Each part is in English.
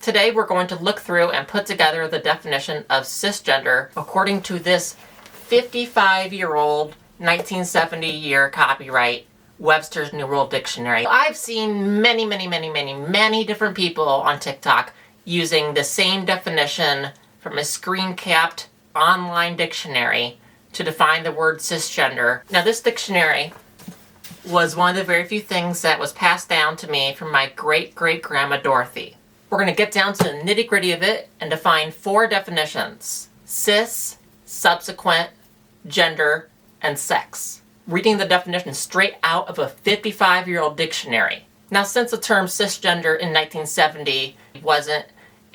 Today we're going to look through and put together the definition of cisgender according to this 55-year-old 1970 year copyright Webster's New World Dictionary. I've seen many different people on TikTok using the same definition from a screen-capped online dictionary to define the word cisgender. Now, this dictionary was one of the very few things that was passed down to me from my great-great-grandma Dorothy. We're going to get down to the nitty-gritty of it and define 4 definitions: cis, subsequent, gender, and sex. Reading the definition straight out of a 55-year-old dictionary. Now, since the term cisgender in 1970 wasn't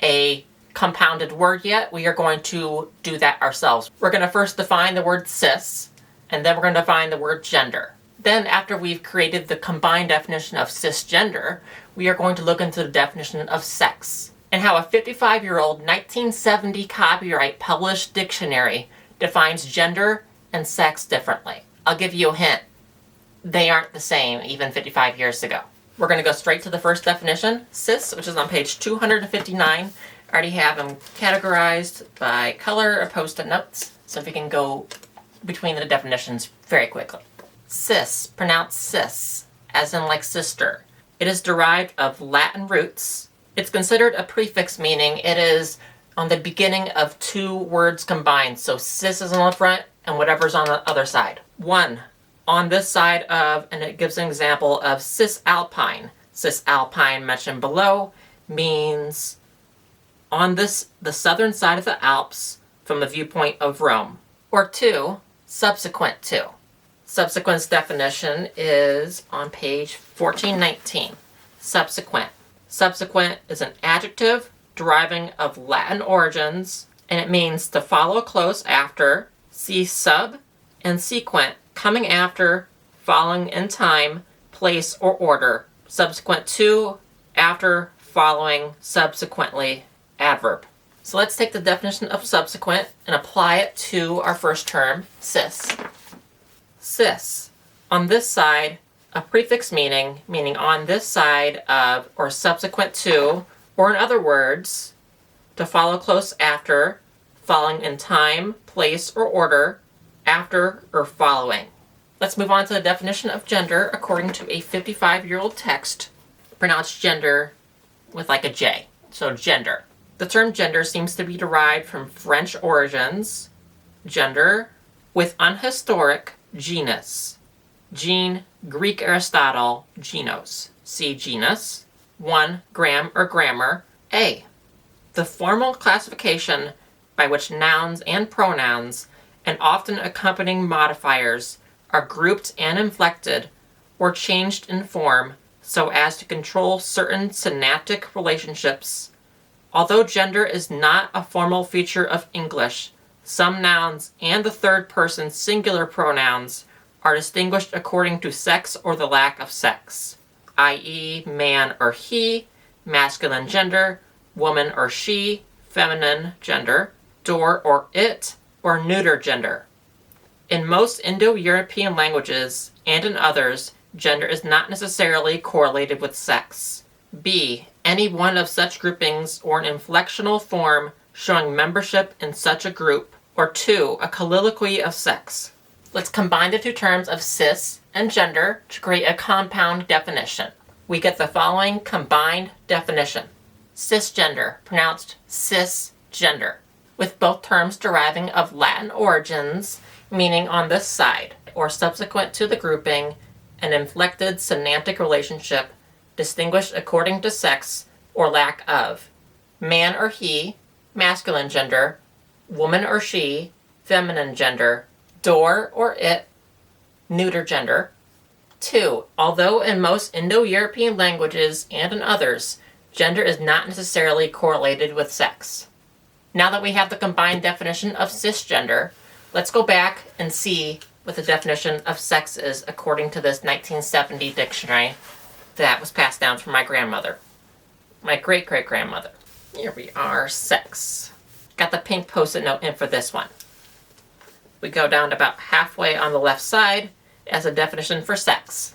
a compounded word yet, we are going to do that ourselves. We're going to first define the word cis, and then we're going to define the word gender. Then, after we've created the combined definition of cisgender, we are going to look into the definition of sex, and how a 55-year-old 1970 copyright published dictionary defines gender and sex differently. I'll give you a hint. They aren't the same even 55 years ago. We're going to go straight to the first definition, cis, which is on page 259. I already have them categorized by color or post-it notes, so if we can go between the definitions very quickly. Cis, pronounced cis, as in like sister. It is derived of Latin roots. It's considered a prefix, meaning it is on the beginning of 2 words combined. So cis is on the front and whatever's on the other side. 1, on this side of, and it gives an example of cisalpine. Cisalpine, mentioned below, means on the southern side of the Alps from the viewpoint of Rome. Or 2, subsequent to. Subsequent's definition is on page 1419. Subsequent. Subsequent is an adjective deriving of Latin origins, and it means to follow close after, see sub, and sequent, coming after, following in time, place, or order. Subsequent to, after, following, subsequently, adverb. So let's take the definition of subsequent and apply it to our first term, cis. Cis. On this side, a prefix meaning on this side of or subsequent to, or in other words, to follow close after, following in time, place, or order, after, or following. Let's move on to the definition of gender according to a 55-year-old text, pronounced gender with like a J. So gender. The term gender seems to be derived from French origins, gender, with unhistoric genus. Gene, Greek Aristotle, genos. See genus. 1, gram or grammar. A. The formal classification by which nouns and pronouns and often accompanying modifiers are grouped and inflected or changed in form so as to control certain synaptic relationships. Although gender is not a formal feature of English, some nouns and the third person singular pronouns are distinguished according to sex or the lack of sex, i.e. man or he, masculine gender, woman or she, feminine gender, door or it, or neuter gender. In most Indo-European languages, and in others, gender is not necessarily correlated with sex. B. Any one of such groupings or an inflectional form showing membership in such a group. Or 2. A colloquy of sex. Let's combine the 2 terms of cis and gender to create a compound definition. We get the following combined definition. Cisgender, pronounced cisgender, with both terms deriving of Latin origins, meaning on this side, or subsequent to the grouping, an inflected synaptic relationship distinguished according to sex or lack of. Man or he, masculine gender, woman or she, feminine gender, door or it, neuter gender. 2. Although in most Indo-European languages and in others, gender is not necessarily correlated with sex. Now that we have the combined definition of cisgender, let's go back and see what the definition of sex is according to this 1970 dictionary that was passed down from my grandmother. My great-great-grandmother. Here we are, sex. Got the pink post-it note in for this one. We go down to about halfway on the left side as a definition for sex.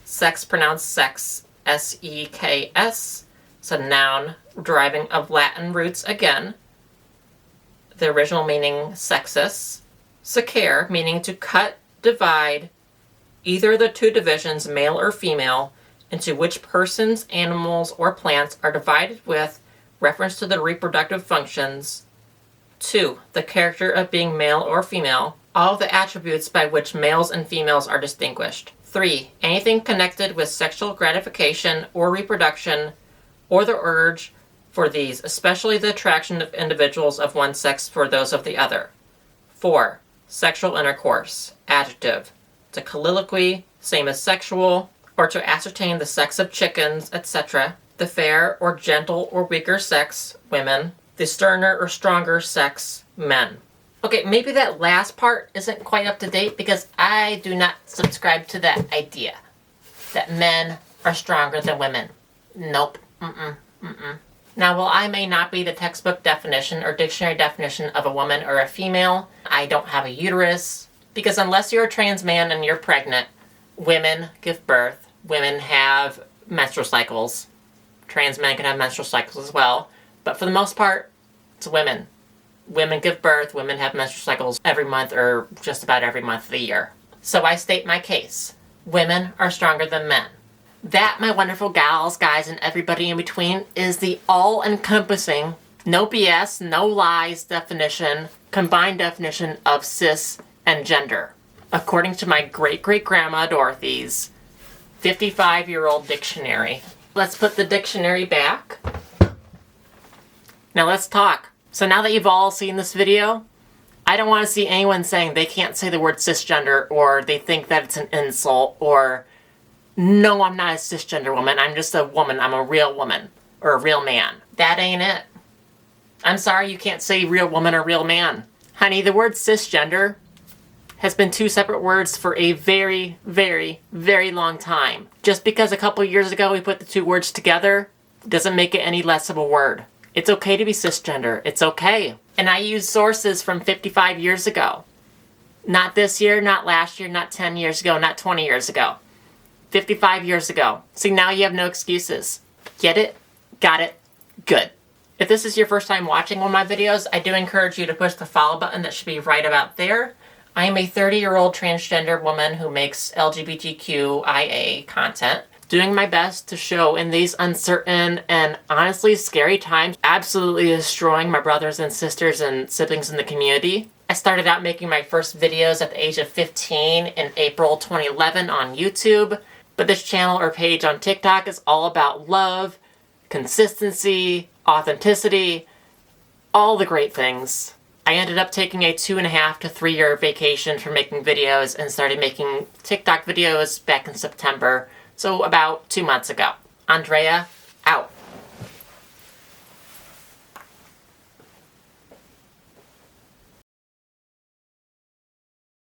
Sex, pronounced sex, S-E-K-S. It's a noun deriving of Latin roots again. The original meaning sexus. Secare, meaning to cut, divide, either of the two divisions, male or female, into which persons, animals, or plants are divided with reference to the reproductive functions. 2. The character of being male or female, all the attributes by which males and females are distinguished. 3. Anything connected with sexual gratification or reproduction, or the urge for these, especially the attraction of individuals of one sex for those of the other. 4. Sexual intercourse. Adjective. To colloquy, same as sexual, or to ascertain the sex of chickens, etc. The fair or gentle or weaker sex, women. The sterner or stronger sex, men. Okay, maybe that last part isn't quite up to date because I do not subscribe to that idea that men are stronger than women. Nope. Now, while I may not be the textbook definition or dictionary definition of a woman or a female, I don't have a uterus, because unless you're a trans man and you're pregnant, women give birth, women have menstrual cycles. Trans men can have menstrual cycles as well, but for the most part, it's women. Women give birth, women have menstrual cycles every month or just about every month of the year. So I state my case. Women are stronger than men. That, my wonderful gals, guys, and everybody in between, is the all-encompassing, no BS, no lies definition, combined definition of cis and gender, according to my great-great-grandma Dorothy's 55-year-old dictionary. Let's put the dictionary back. Now let's talk. So now that you've all seen this video, I don't want to see anyone saying they can't say the word cisgender, or they think that it's an insult, or no, I'm not a cisgender woman, I'm just a woman, I'm a real woman, or a real man. That ain't it. I'm sorry you can't say real woman or real man. Honey, the word cisgender has been two separate words for a very, very, very long time. Just because a couple years ago we put the two words together doesn't make it any less of a word. It's okay to be cisgender. It's okay. And I use sources from 55 years ago. Not this year, not last year, not 10 years ago, not 20 years ago. 55 years ago. See, now you have no excuses. Get it? Got it? Good. If this is your first time watching one of my videos, I do encourage you to push the follow button that should be right about there. I am a 30-year-old transgender woman who makes LGBTQIA content, doing my best to show in these uncertain and honestly scary times, absolutely destroying my brothers and sisters and siblings in the community. I started out making my first videos at the age of 15 in April 2011 on YouTube, but this channel or page on TikTok is all about love, consistency, authenticity, all the great things. I ended up taking a 2.5 to 3 year vacation from making videos and started making TikTok videos back in September, so about 2 months ago. Andrea, out.